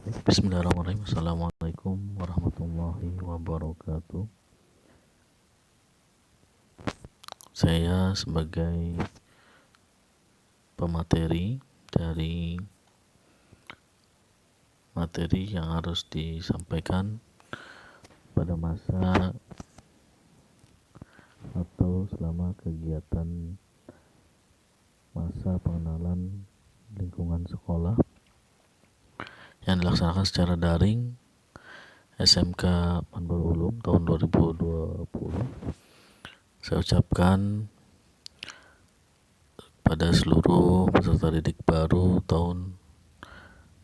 Bismillahirrahmanirrahim. Assalamualaikum warahmatullahi wabarakatuh. Saya sebagai pemateri dari materi yang harus disampaikan pada masa atau selama kegiatan masa pengenalan lingkungan sekolah yang dilaksanakan secara daring SMK Manbarul Ulum tahun 2020. Saya ucapkan pada seluruh peserta didik baru tahun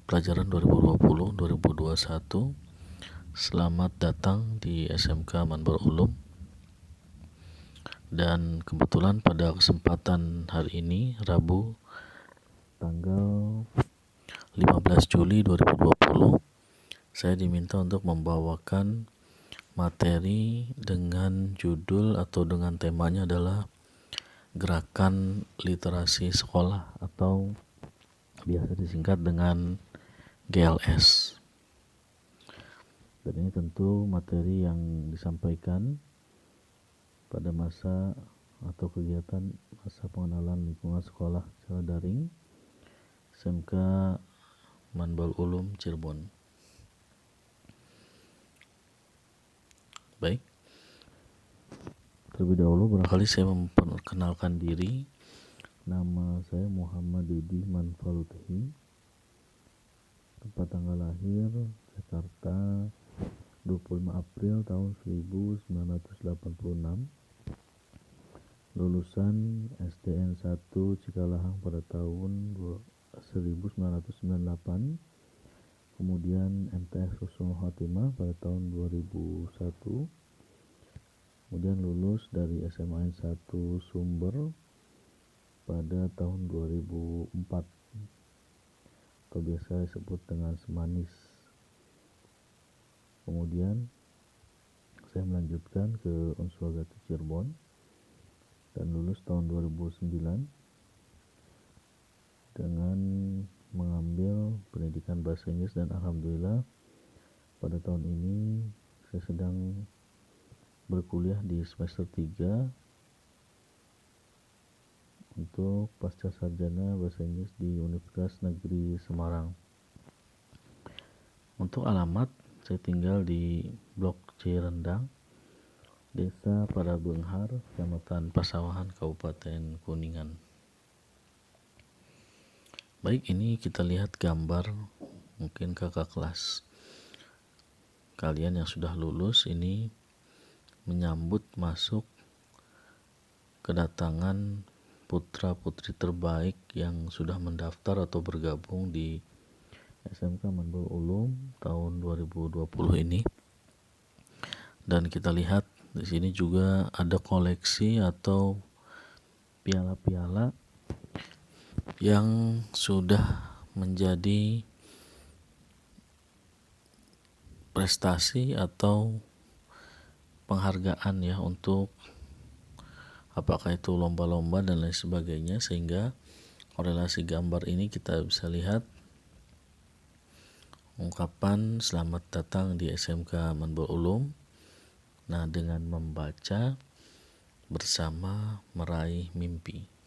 pelajaran 2020-2021, selamat datang di SMK Manbarul Ulum. Dan kebetulan pada kesempatan hari ini, Rabu tanggal 15 Juli 2020, saya diminta untuk membawakan materi dengan judul atau dengan temanya adalah Gerakan Literasi Sekolah atau biasa disingkat dengan GLS. Dan ini tentu materi yang disampaikan pada masa atau kegiatan masa pengenalan lingkungan sekolah secara daring SMK Manbarul Ulum Cirebon. Baik, terlebih dahulu barangkali saya memperkenalkan diri. Nama saya Muhammad Didi Manfaluthi. Tempat tanggal lahir Jakarta 25 April tahun 1986. Lulusan SDN 1 Cikalahang pada tahun 1998. Kemudian MTS Husnul Khotimah pada tahun 2001. Kemudian lulus dari SMA 1 Sumber pada tahun 2004 atau biasa disebut dengan Semanis. Kemudian saya melanjutkan ke Unsur Agati Cirebon dan lulus tahun 2009 dengan mengambil pendidikan bahasa Inggris, dan alhamdulillah pada tahun ini saya sedang berkuliah di semester 3 untuk pasca sarjana bahasa Inggris di Universitas Negeri Semarang. Untuk alamat, saya tinggal di Blok C Rendang, Desa Parabenghar, Kecamatan Pasawahan, Kabupaten Kuningan. Baik, ini kita lihat gambar mungkin kakak kelas kalian yang sudah lulus ini menyambut masuk kedatangan putra-putri terbaik yang sudah mendaftar atau bergabung di SMK Manbarul Ulum tahun 2020 ini. Dan kita lihat di sini juga ada koleksi atau piala-piala yang sudah menjadi prestasi atau penghargaan ya untuk apakah itu lomba-lomba dan lain sebagainya, sehingga korelasi gambar ini kita bisa lihat ungkapan selamat datang di SMK Manbarul Ulum. Nah, dengan membaca bersama meraih mimpi.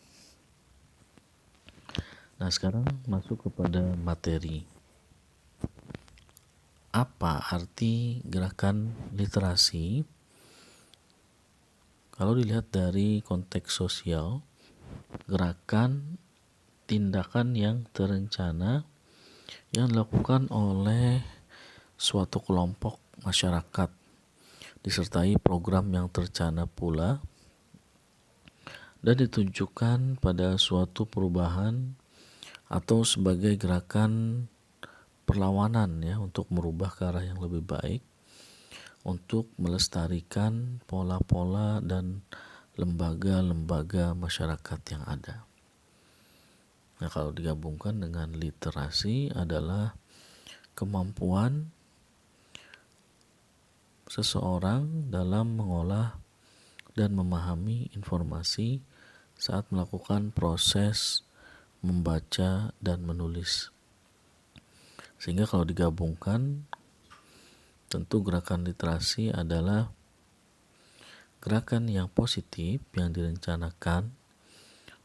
Nah, sekarang masuk kepada materi. Apa arti gerakan literasi? Kalau dilihat dari konteks sosial, gerakan tindakan yang terencana yang dilakukan oleh suatu kelompok masyarakat disertai program yang terencana pula dan ditunjukkan pada suatu perubahan atau sebagai gerakan perlawanan ya untuk merubah ke arah yang lebih baik, untuk melestarikan pola-pola dan lembaga-lembaga masyarakat yang ada. Nah, kalau digabungkan dengan literasi adalah kemampuan seseorang dalam mengolah dan memahami informasi saat melakukan proses membaca dan menulis. Sehingga kalau digabungkan, tentu gerakan literasi adalah gerakan yang positif yang direncanakan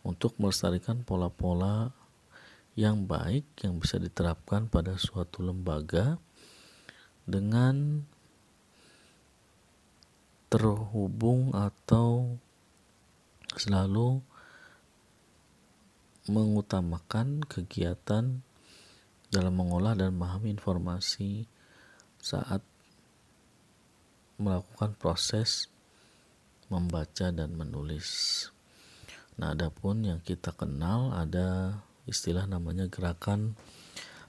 untuk melestarikan pola-pola yang baik yang bisa diterapkan pada suatu lembaga dengan terhubung atau selalu mengutamakan kegiatan dalam mengolah dan memahami informasi saat melakukan proses membaca dan menulis. Nah, adapun yang kita kenal ada istilah namanya gerakan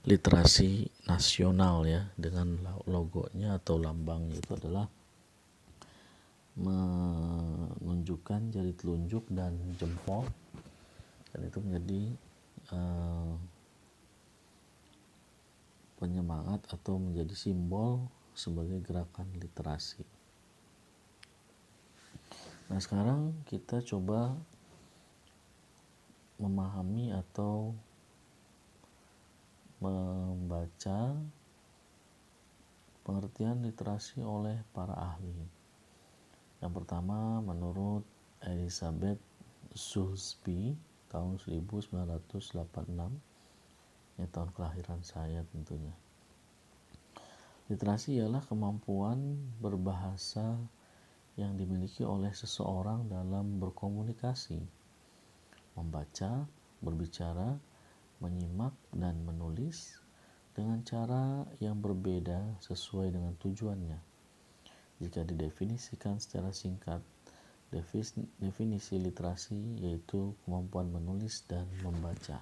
literasi nasional ya, dengan logonya atau lambangnya itu adalah menunjukkan jari telunjuk dan jempol, dan itu menjadi penyemangat atau menjadi simbol sebagai gerakan literasi. Nah, sekarang kita coba memahami atau membaca pengertian literasi oleh para ahli. Yang pertama, menurut Elizabeth Zulsby tahun 1986, ini tahun kelahiran saya tentunya. Literasi ialah kemampuan berbahasa yang dimiliki oleh seseorang dalam berkomunikasi, membaca, berbicara, menyimak, dan menulis dengan cara yang berbeda sesuai dengan tujuannya. Jika didefinisikan secara singkat, definisi literasi yaitu kemampuan menulis dan membaca.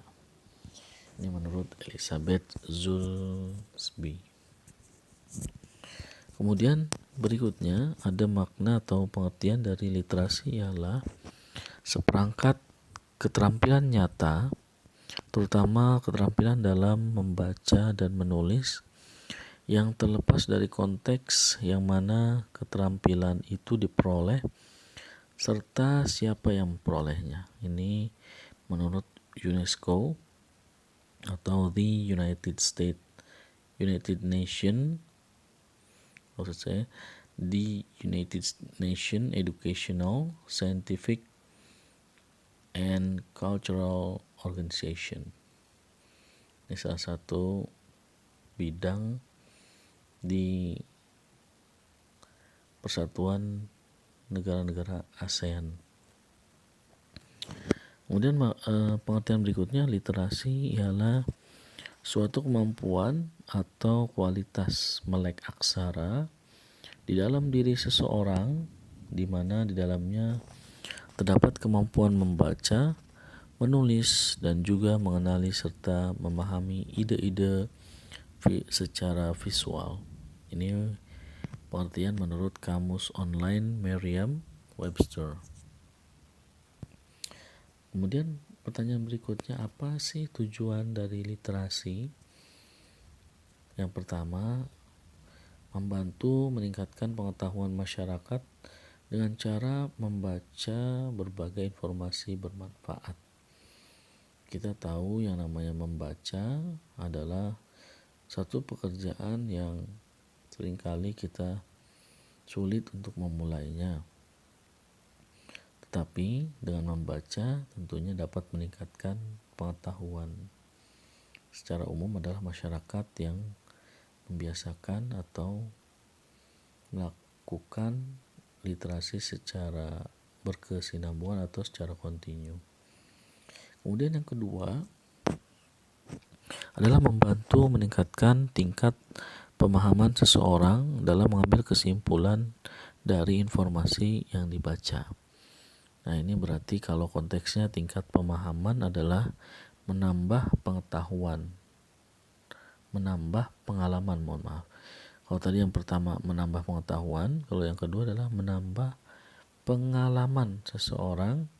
Ini menurut Elizabeth Zulsby. Kemudian berikutnya ada makna atau pengertian dari literasi ialah seperangkat keterampilan nyata, terutama keterampilan dalam membaca dan menulis yang terlepas dari konteks yang mana keterampilan itu diperoleh serta siapa yang memperolehnya. Ini menurut UNESCO atau the United Nation Educational, Scientific, and Cultural Organization. Ini salah satu bidang di Persatuan Negara-Negara ASEAN. Kemudian pengertian berikutnya, literasi ialah suatu kemampuan atau kualitas melek aksara di dalam diri seseorang, di mana di dalamnya terdapat kemampuan membaca, menulis, dan juga mengenali serta memahami ide-ide secara visual. Ini pengertian menurut Kamus Online Merriam-Webster. Kemudian pertanyaan berikutnya, apa sih tujuan dari literasi? Yang pertama, membantu meningkatkan pengetahuan masyarakat dengan cara membaca berbagai informasi bermanfaat. Kita tahu yang namanya membaca adalah satu pekerjaan yang seringkali kita sulit untuk memulainya. Tetapi dengan membaca tentunya dapat meningkatkan pengetahuan. Secara umum adalah masyarakat yang membiasakan atau melakukan literasi secara berkesinambungan atau secara kontinu. Kemudian yang kedua adalah membantu meningkatkan tingkat pemahaman seseorang dalam mengambil kesimpulan dari informasi yang dibaca. Nah, ini berarti kalau konteksnya tingkat pemahaman adalah menambah pengetahuan, menambah pengalaman, Kalau tadi yang pertama menambah pengetahuan, kalau yang kedua adalah menambah pengalaman seseorang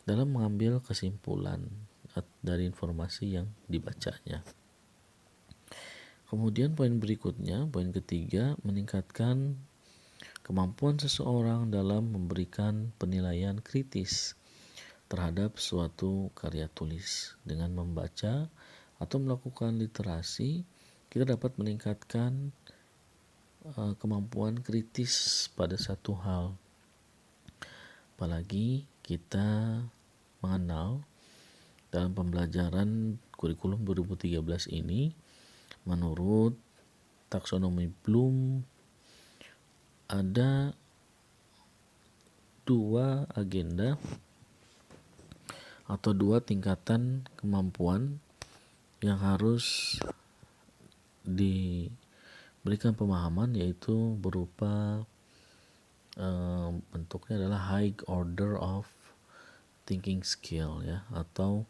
dalam mengambil kesimpulan dari informasi yang dibacanya. Kemudian poin berikutnya, poin ketiga, meningkatkan kemampuan seseorang dalam memberikan penilaian kritis terhadap suatu karya tulis. Dengan membaca atau melakukan literasi, kita dapat meningkatkan kemampuan kritis pada satu hal. Apalagi kita mengenal dalam pembelajaran kurikulum 2013 ini, menurut taksonomi Bloom ada 2 agenda atau 2 tingkatan kemampuan yang harus diberikan pemahaman, yaitu berupa bentuknya adalah high order of thinking skill ya, atau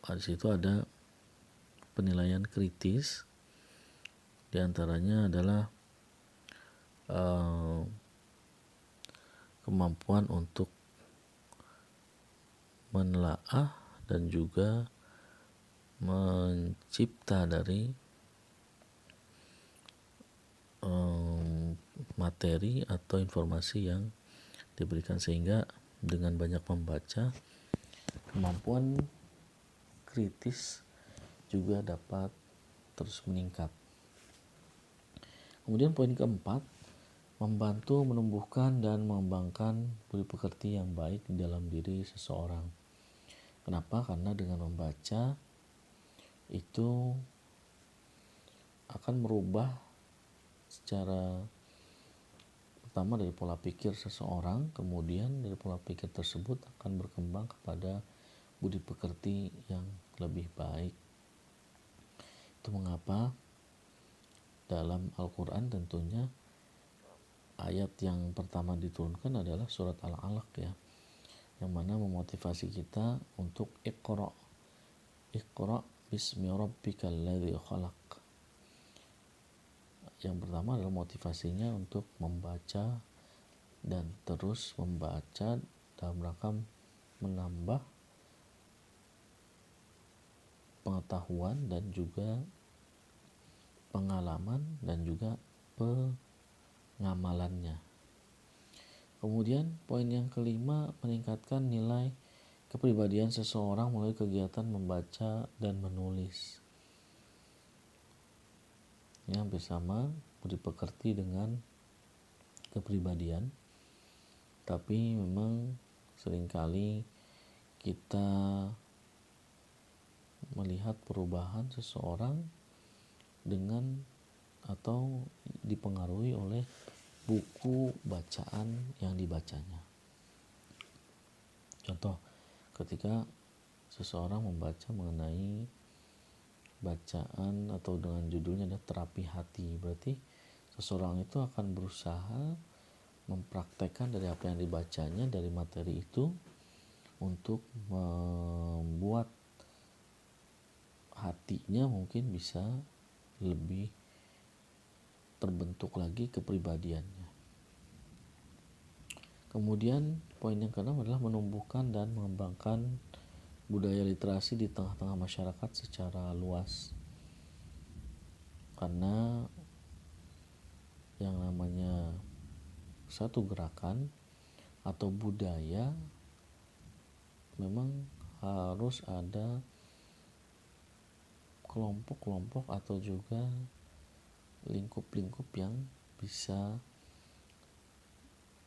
di situ ada penilaian kritis, diantaranya adalah kemampuan untuk menelaah dan juga mencipta dari materi atau informasi yang diberikan, sehingga dengan banyak membaca kemampuan kritis juga dapat terus meningkat. Kemudian poin keempat, membantu menumbuhkan dan mengembangkan budi pekerti yang baik di dalam diri seseorang. Kenapa? Karena dengan membaca itu akan merubah secara pertama dari pola pikir seseorang, kemudian dari pola pikir tersebut akan berkembang kepada budi pekerti yang lebih baik. Itu mengapa dalam Al-Quran tentunya ayat yang pertama diturunkan adalah surat Al-Alaq ya, yang mana memotivasi kita untuk Iqra bismi rabbikal ladzi khalaq. Yang pertama adalah motivasinya untuk membaca dan terus membaca dalam rangka menambah pengetahuan dan juga pengalaman dan juga pengamalannya. Kemudian poin yang kelima, meningkatkan nilai kepribadian seseorang melalui kegiatan membaca dan menulis. Yang bersama budi pekerti dengan kepribadian, tapi memang seringkali kita melihat perubahan seseorang dengan atau dipengaruhi oleh buku bacaan yang dibacanya. Contoh, ketika seseorang membaca mengenai bacaan atau dengan judulnya adalah terapi hati, berarti seseorang itu akan berusaha mempraktekkan dari apa yang dibacanya, dari materi itu, untuk membuat hatinya mungkin bisa lebih terbentuk lagi kepribadiannya. Kemudian poin yang keenam adalah menumbuhkan dan mengembangkan budaya literasi di tengah-tengah masyarakat secara luas. Karena yang namanya satu gerakan atau budaya memang harus ada kelompok-kelompok atau juga lingkup-lingkup yang bisa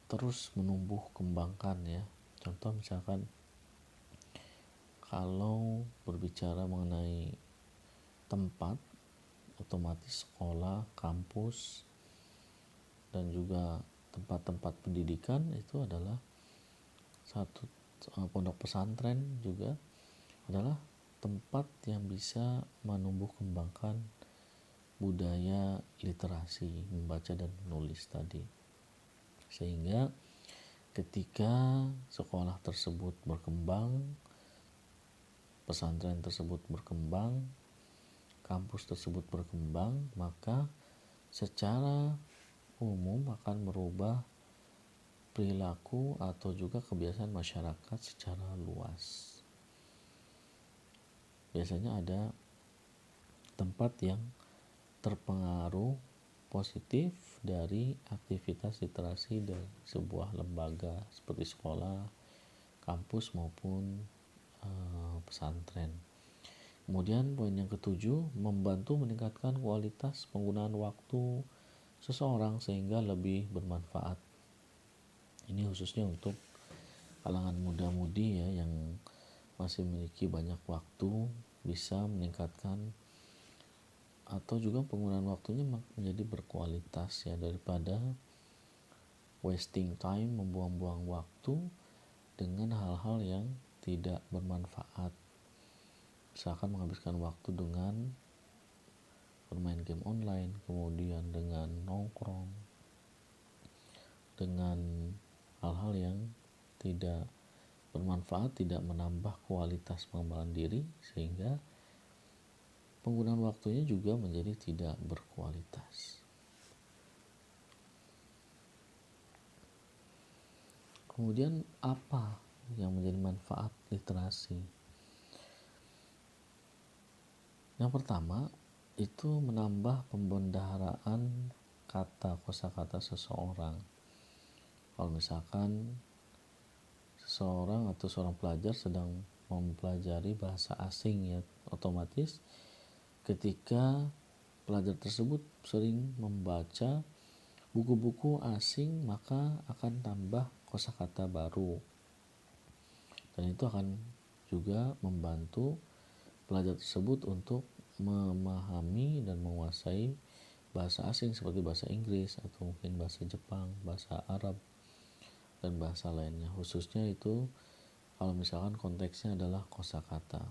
terus menumbuh kembangkan ya. Contoh misalkan kalau berbicara mengenai tempat, otomatis sekolah, kampus, dan juga tempat-tempat pendidikan itu adalah satu, pondok pesantren juga adalah tempat yang bisa menumbuh kembangkan budaya literasi, membaca dan menulis tadi. Sehingga ketika sekolah tersebut berkembang, pesantren tersebut berkembang, kampus tersebut berkembang, maka secara umum akan merubah perilaku atau juga kebiasaan masyarakat secara luas. Biasanya ada tempat yang terpengaruh positif dari aktivitas literasi dari sebuah lembaga seperti sekolah, kampus maupun pesantren. Kemudian poin yang ketujuh, membantu meningkatkan kualitas penggunaan waktu seseorang sehingga lebih bermanfaat. Ini khususnya untuk kalangan muda-mudi ya yang masih memiliki banyak waktu, bisa meningkatkan atau juga penggunaan waktunya menjadi berkualitas ya, daripada wasting time, membuang-buang waktu dengan hal-hal yang tidak bermanfaat. Misalkan menghabiskan waktu dengan bermain game online, kemudian dengan nongkrong, dengan hal-hal yang tidak bermanfaat, tidak menambah kualitas pengembangan diri, sehingga penggunaan waktunya juga menjadi tidak berkualitas. Kemudian apa yang menjadi manfaat literasi? Yang pertama itu menambah pembendaharaan kata kosakata seseorang. Kalau misalkan seseorang atau seorang pelajar sedang mempelajari bahasa asing ya, otomatis ketika pelajar tersebut sering membaca buku-buku asing, maka akan tambah kosakata baru, dan itu akan juga membantu pelajar tersebut untuk memahami dan menguasai bahasa asing seperti bahasa Inggris atau mungkin bahasa Jepang, bahasa Arab, dan bahasa lainnya, khususnya itu kalau misalkan konteksnya adalah kosakata.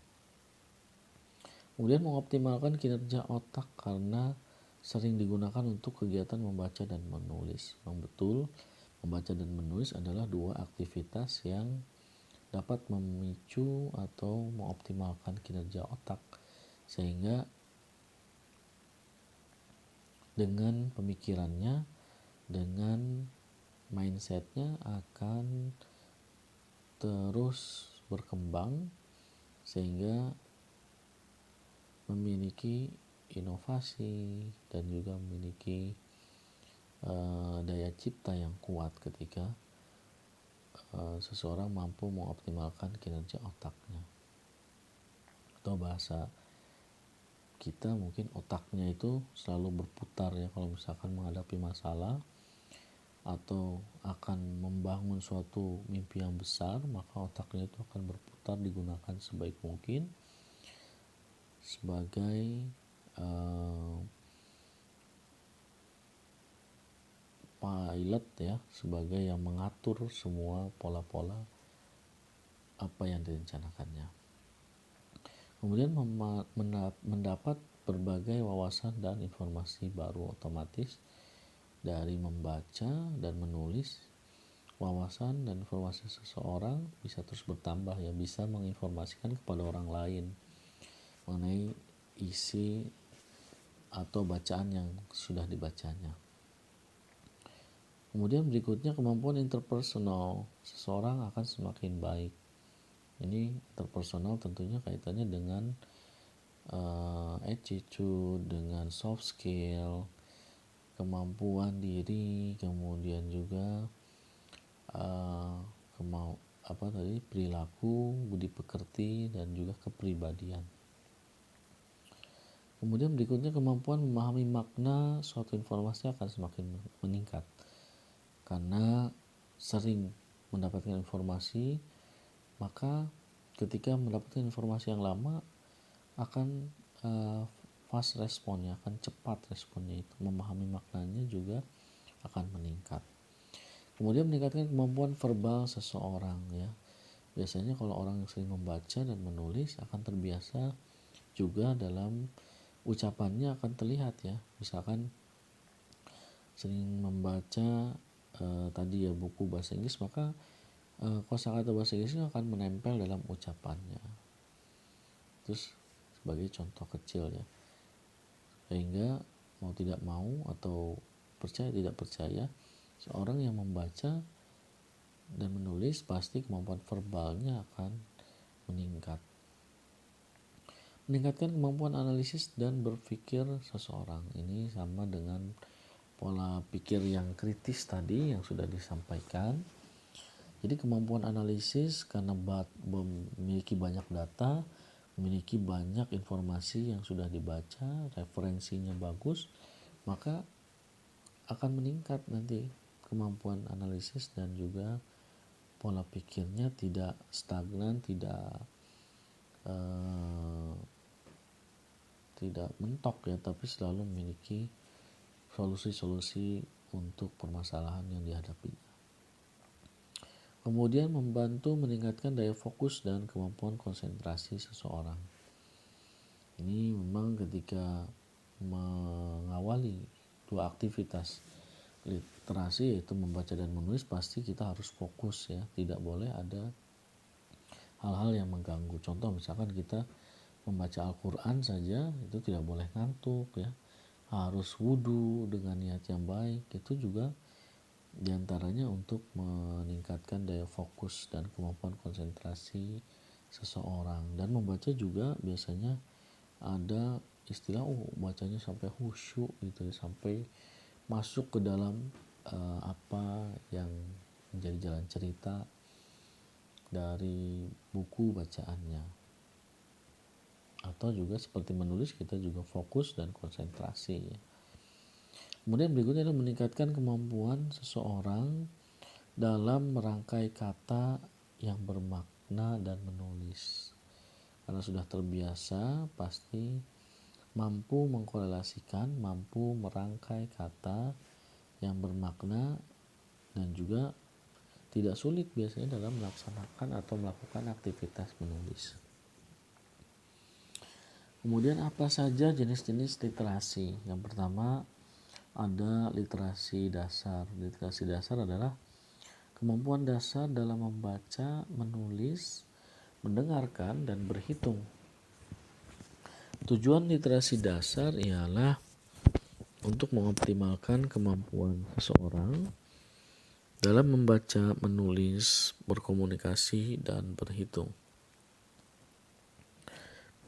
Kemudian mengoptimalkan kinerja otak karena sering digunakan untuk kegiatan membaca dan menulis. Memang betul, membaca dan menulis adalah dua aktivitas yang dapat memicu atau mengoptimalkan kinerja otak, sehingga dengan pemikirannya, dengan mindsetnya akan terus berkembang sehingga memiliki inovasi dan juga memiliki daya cipta yang kuat ketika seseorang mampu mengoptimalkan kinerja otaknya. Atau bahasa kita mungkin otaknya itu selalu berputar ya, kalau misalkan menghadapi masalah atau akan membangun suatu mimpi yang besar, maka otaknya itu akan berputar, digunakan sebaik mungkin sebagai pilot ya, sebagai yang mengatur semua pola-pola apa yang direncanakannya. Kemudian mendapat berbagai wawasan dan informasi baru, otomatis dari membaca dan menulis, wawasan dan informasi seseorang bisa terus bertambah ya, bisa menginformasikan kepada orang lain mengenai isi atau bacaan yang sudah dibacanya. Kemudian berikutnya kemampuan interpersonal, seseorang akan semakin baik. Ini interpersonal tentunya kaitannya dengan attitude, dengan soft skill, kemampuan diri, kemudian juga perilaku, budi pekerti, dan juga kepribadian. Kemudian berikutnya kemampuan memahami makna suatu informasi akan semakin meningkat karena sering mendapatkan informasi, maka ketika mendapatkan informasi yang lama akan fast responnya, akan cepat responnya, itu memahami maknanya juga akan meningkat. Kemudian meningkatkan kemampuan verbal seseorang ya. Biasanya kalau orang yang sering membaca dan menulis akan terbiasa juga dalam ucapannya, akan terlihat ya. Misalkan sering membaca tadi ya buku bahasa Inggris, maka kosakata bahasa Inggrisnya akan menempel dalam ucapannya. Terus sebagai contoh kecil ya, sehingga mau tidak mau atau percaya tidak percaya, seorang yang membaca dan menulis pasti kemampuan verbalnya akan meningkat. Meningkatkan kemampuan analisis dan berpikir seseorang, ini sama dengan pola pikir yang kritis tadi yang sudah disampaikan. Jadi kemampuan analisis karena memiliki banyak data, memiliki banyak informasi yang sudah dibaca, referensinya bagus, maka akan meningkat nanti kemampuan analisis dan juga pola pikirnya tidak stagnan, tidak mentok ya, tapi selalu memiliki solusi-solusi untuk permasalahan yang dihadapi. Kemudian membantu meningkatkan daya fokus dan kemampuan konsentrasi seseorang. Ini memang ketika mengawali dua aktivitas literasi, yaitu membaca dan menulis, pasti kita harus fokus ya, tidak boleh ada hal-hal yang mengganggu. Contoh misalkan kita membaca Al-Quran saja itu tidak boleh ngantuk ya, harus wudhu dengan niat yang baik. Itu juga diantaranya untuk meningkatkan daya fokus dan kemampuan konsentrasi seseorang. Dan membaca juga biasanya ada istilah bacanya sampai khusyuk gitu ya, sampai masuk ke dalam apa yang menjadi jalan cerita dari buku bacaannya. Atau juga seperti menulis, kita juga fokus dan konsentrasi ya. Kemudian berikutnya adalah meningkatkan kemampuan seseorang dalam merangkai kata yang bermakna dan menulis. Karena sudah terbiasa, pasti mampu mengkorelasikan, mampu merangkai kata yang bermakna, dan juga tidak sulit biasanya dalam melaksanakan atau melakukan aktivitas menulis. Kemudian apa saja jenis-jenis literasi? Yang pertama ada literasi dasar. Literasi dasar adalah kemampuan dasar dalam membaca, menulis, mendengarkan, dan berhitung. Tujuan literasi dasar ialah untuk mengoptimalkan kemampuan seseorang dalam membaca, menulis, berkomunikasi, dan berhitung.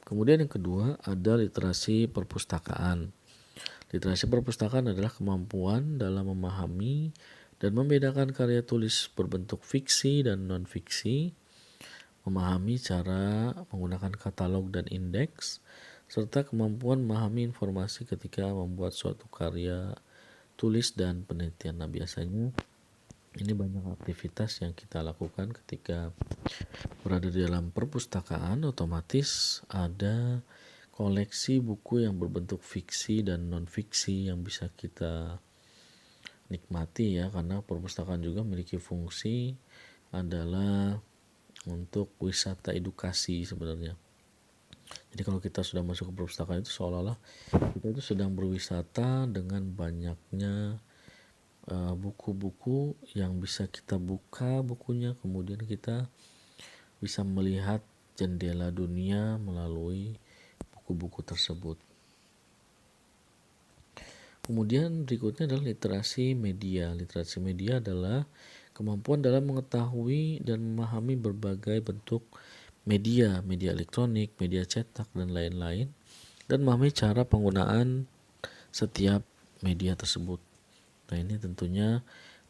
Kemudian yang kedua ada literasi perpustakaan. Literasi perpustakaan adalah kemampuan dalam memahami dan membedakan karya tulis berbentuk fiksi dan non-fiksi, memahami cara menggunakan katalog dan indeks, serta kemampuan memahami informasi ketika membuat suatu karya tulis dan penelitian. Nah, biasanya ini banyak aktivitas yang kita lakukan ketika berada di dalam perpustakaan. Otomatis ada koleksi buku yang berbentuk fiksi dan non-fiksi yang bisa kita nikmati ya, karena perpustakaan juga memiliki fungsi adalah untuk wisata edukasi sebenarnya. Jadi kalau kita sudah masuk ke perpustakaan itu seolah-olah kita itu sedang berwisata dengan banyaknya buku-buku yang bisa kita buka bukunya, kemudian kita bisa melihat jendela dunia melalui buku-buku tersebut. Kemudian berikutnya adalah literasi media. Literasi media adalah kemampuan dalam mengetahui dan memahami berbagai bentuk media, media elektronik, media cetak, dan lain-lain, dan memahami cara penggunaan setiap media tersebut. Nah, ini tentunya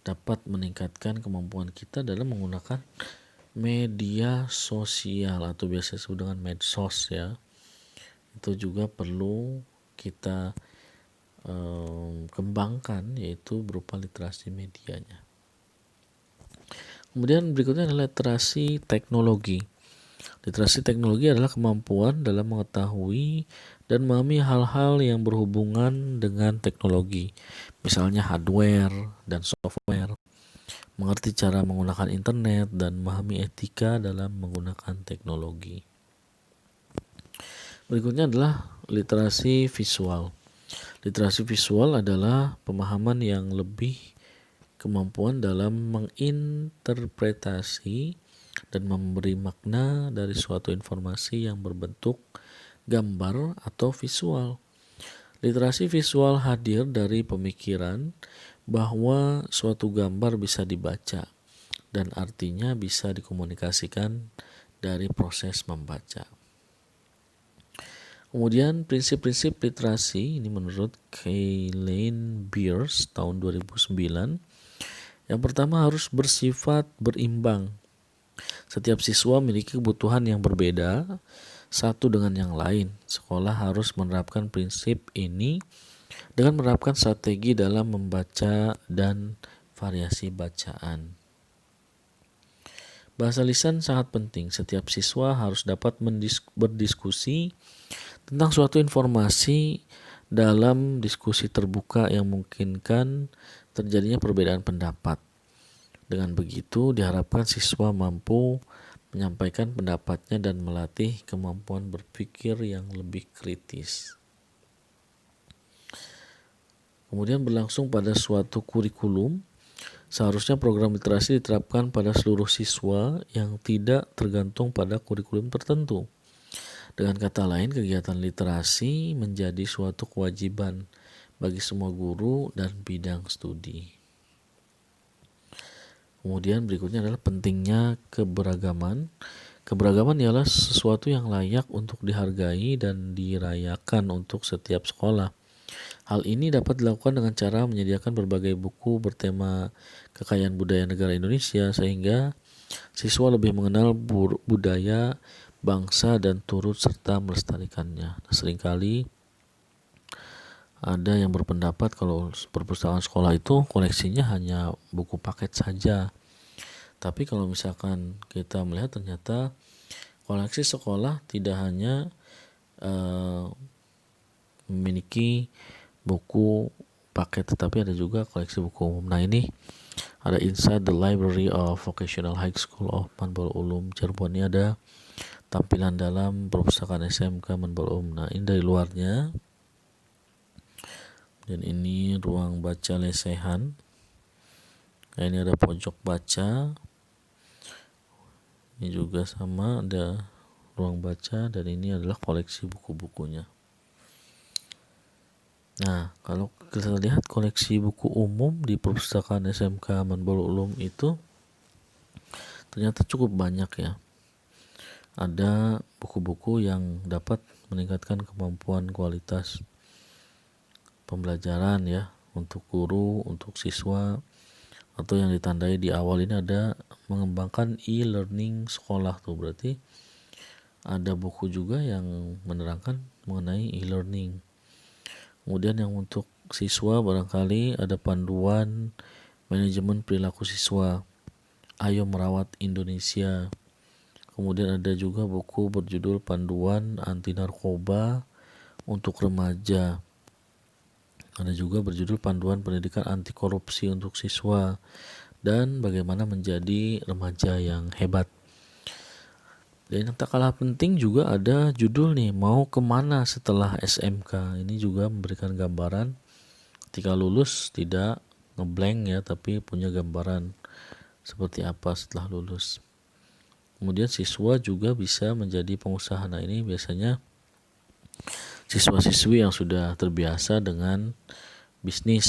dapat meningkatkan kemampuan kita dalam menggunakan media sosial atau biasa disebut dengan medsos ya. Itu juga perlu kita kembangkan, yaitu berupa literasi medianya. Kemudian berikutnya adalah literasi teknologi. Literasi teknologi adalah kemampuan dalam mengetahui dan memahami hal-hal yang berhubungan dengan teknologi, misalnya hardware dan software, mengerti cara menggunakan internet, dan memahami etika dalam menggunakan teknologi. Berikutnya adalah literasi visual. Literasi visual adalah pemahaman yang lebih kemampuan dalam menginterpretasi dan memberi makna dari suatu informasi yang berbentuk gambar atau visual. Literasi visual hadir dari pemikiran bahwa suatu gambar bisa dibaca dan artinya bisa dikomunikasikan dari proses membaca. Kemudian prinsip-prinsip literasi ini menurut Kaylane Beers tahun 2009. Yang pertama harus bersifat berimbang. Setiap siswa memiliki kebutuhan yang berbeda satu dengan yang lain. Sekolah harus menerapkan prinsip ini dengan menerapkan strategi dalam membaca dan variasi bacaan. Bahasa lisan sangat penting. Setiap siswa harus dapat berdiskusi tentang suatu informasi dalam diskusi terbuka yang memungkinkan terjadinya perbedaan pendapat. Dengan begitu, diharapkan siswa mampu menyampaikan pendapatnya dan melatih kemampuan berpikir yang lebih kritis. Kemudian berlangsung pada suatu kurikulum, seharusnya program literasi diterapkan pada seluruh siswa yang tidak tergantung pada kurikulum tertentu. Dengan kata lain, kegiatan literasi menjadi suatu kewajiban bagi semua guru dan bidang studi. Kemudian berikutnya adalah pentingnya keberagaman. Keberagaman ialah sesuatu yang layak untuk dihargai dan dirayakan untuk setiap sekolah. Hal ini dapat dilakukan dengan cara menyediakan berbagai buku bertema kekayaan budaya negara Indonesia sehingga siswa lebih mengenal budaya bangsa dan turut serta melestarikannya. Seringkali ada yang berpendapat kalau perpustakaan sekolah itu koleksinya hanya buku paket saja. Tapi kalau misalkan kita melihat ternyata koleksi sekolah tidak hanya memiliki buku paket, tetapi ada juga koleksi buku umum. Nah, ini ada Inside the Library of Vocational High School of Manbaul Ulum Cirebon. Ini ada tampilan dalam perpustakaan SMK Manbaul Ulum. Nah, ini dari luarnya. Dan ini ruang baca lesehan. Nah, ini ada pojok baca. Ini juga sama, ada ruang baca, dan ini adalah koleksi buku-bukunya. Nah, kalau kita lihat koleksi buku umum di perpustakaan SMK Manbaul Ulum itu ternyata cukup banyak ya. Ada buku-buku yang dapat meningkatkan kemampuan kualitas pembelajaran ya untuk guru, untuk siswa, atau yang ditandai di awal ini ada mengembangkan e-learning sekolah tuh, berarti ada buku juga yang menerangkan mengenai e-learning. Kemudian yang untuk siswa barangkali ada panduan manajemen perilaku siswa, Ayo Merawat Indonesia. Kemudian ada juga buku berjudul Panduan Anti Narkoba untuk Remaja. Ada juga berjudul Panduan Pendidikan Anti Korupsi untuk Siswa dan Bagaimana Menjadi Remaja yang Hebat. Dan yang tak kalah penting juga ada judul nih, Mau Kemana Setelah SMK. Ini juga memberikan gambaran ketika lulus tidak ngeblank ya, tapi punya gambaran seperti apa setelah lulus. Kemudian siswa juga bisa menjadi pengusaha. Nah, ini biasanya siswa-siswi yang sudah terbiasa dengan bisnis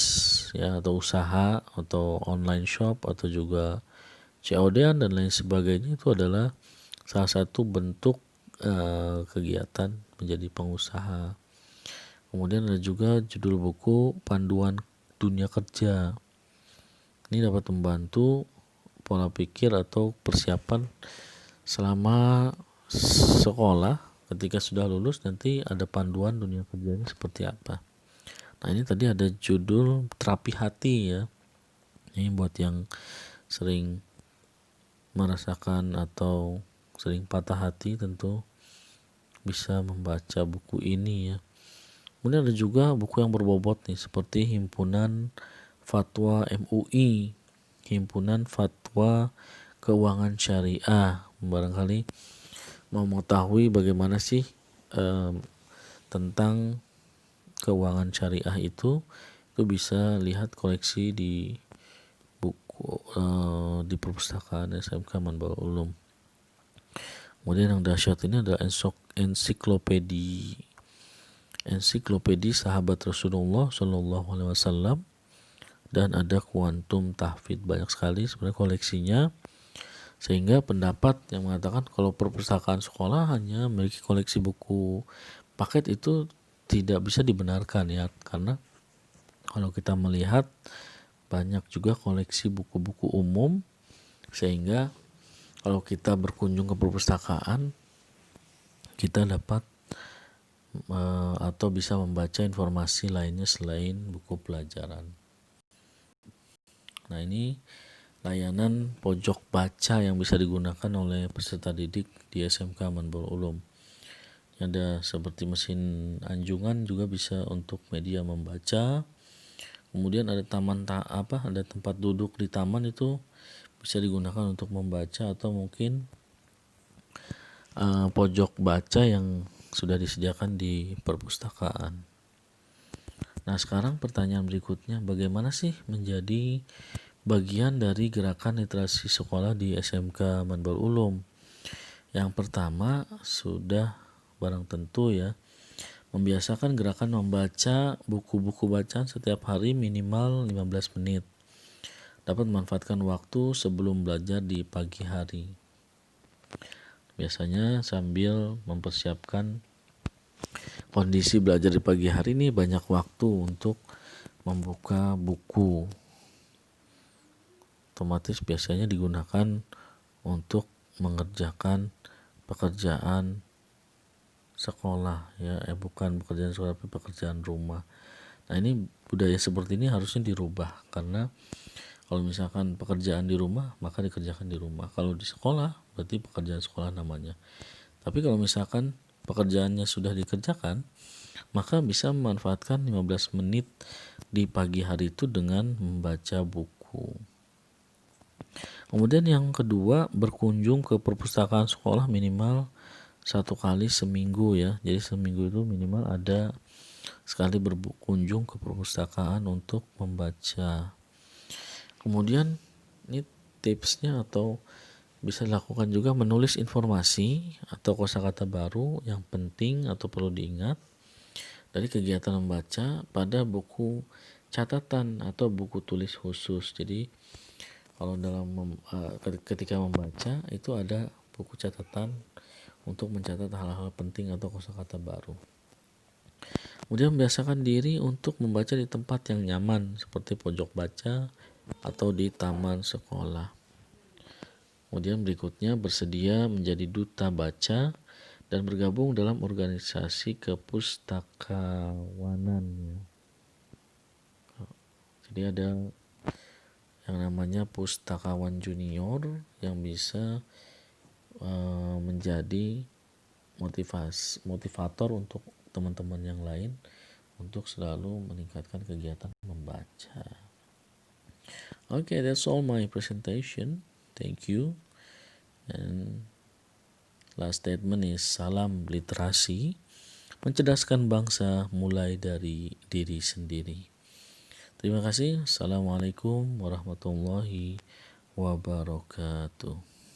ya, atau usaha atau online shop atau juga COD dan lain sebagainya, itu adalah salah satu bentuk kegiatan menjadi pengusaha. Kemudian ada juga judul buku Panduan Dunia Kerja. Ini dapat membantu pola pikir atau persiapan selama sekolah. Ketika sudah lulus nanti ada panduan dunia kerjanya seperti apa. Nah, ini tadi ada judul Terapi Hati ya. Ini buat yang sering merasakan atau sering patah hati tentu bisa membaca buku ini ya. Kemudian ada juga buku yang berbobot nih seperti Himpunan Fatwa MUI, Himpunan Fatwa Keuangan Syariah. Barangkali mau mengetahui bagaimana sih tentang keuangan syariah itu bisa lihat koleksi di buku di perpustakaan SMK Manbaul Ulum. Kemudian yang dahsyat ini adalah ensiklopedi sahabat Rasulullah Shallallahu Alaihi Wasallam, dan ada kuantum tahfidz. Banyak sekali sebenarnya koleksinya, sehingga pendapat yang mengatakan kalau perpustakaan sekolah hanya memiliki koleksi buku paket itu tidak bisa dibenarkan ya, karena kalau kita melihat banyak juga koleksi buku-buku umum, sehingga kalau kita berkunjung ke perpustakaan kita dapat atau bisa membaca informasi lainnya selain buku pelajaran. Nah, ini layanan pojok baca yang bisa digunakan oleh peserta didik di SMK Manborul Ulum. Ada seperti mesin anjungan juga bisa untuk media membaca. Kemudian ada ada tempat duduk di taman, itu bisa digunakan untuk membaca, atau mungkin pojok baca yang sudah disediakan di perpustakaan. Nah, sekarang pertanyaan berikutnya, bagaimana sih menjadi bagian dari gerakan literasi sekolah di SMK Manborul Ulum? Yang pertama, sudah barang tentu ya, membiasakan gerakan membaca buku-buku bacaan setiap hari minimal 15 menit. Dapat memanfaatkan waktu sebelum belajar di pagi hari. Biasanya sambil mempersiapkan kondisi belajar di pagi hari ini, banyak waktu untuk membuka buku. Otomatis biasanya digunakan untuk mengerjakan pekerjaan sekolah ya, bukan pekerjaan sekolah tapi pekerjaan rumah. Nah, ini budaya seperti ini harusnya dirubah, karena kalau misalkan pekerjaan di rumah maka dikerjakan di rumah, kalau di sekolah berarti pekerjaan sekolah namanya. Tapi kalau misalkan pekerjaannya sudah dikerjakan, maka bisa memanfaatkan 15 menit di pagi hari itu dengan membaca buku. Kemudian yang kedua, berkunjung ke perpustakaan sekolah minimal 1 kali seminggu ya. Jadi seminggu itu minimal ada sekali berkunjung ke perpustakaan untuk membaca. Kemudian ini tipsnya, atau bisa dilakukan juga menulis informasi atau kosakata baru yang penting atau perlu diingat dari kegiatan membaca pada buku catatan atau buku tulis khusus. Jadi kalau ketika membaca itu ada buku catatan untuk mencatat hal-hal penting atau kosakata baru. Kemudian membiasakan diri untuk membaca di tempat yang nyaman seperti pojok baca atau di taman sekolah. Kemudian berikutnya, bersedia menjadi duta baca dan bergabung dalam organisasi kepustakawanan. Jadi ada yang namanya pustakawan junior yang bisa menjadi motivator untuk teman-teman yang lain untuk selalu meningkatkan kegiatan membaca. Okay, that's all my presentation. Thank you. And last statement is salam literasi, mencerdaskan bangsa mulai dari diri sendiri. Terima kasih. Assalamualaikum warahmatullahi wabarakatuh.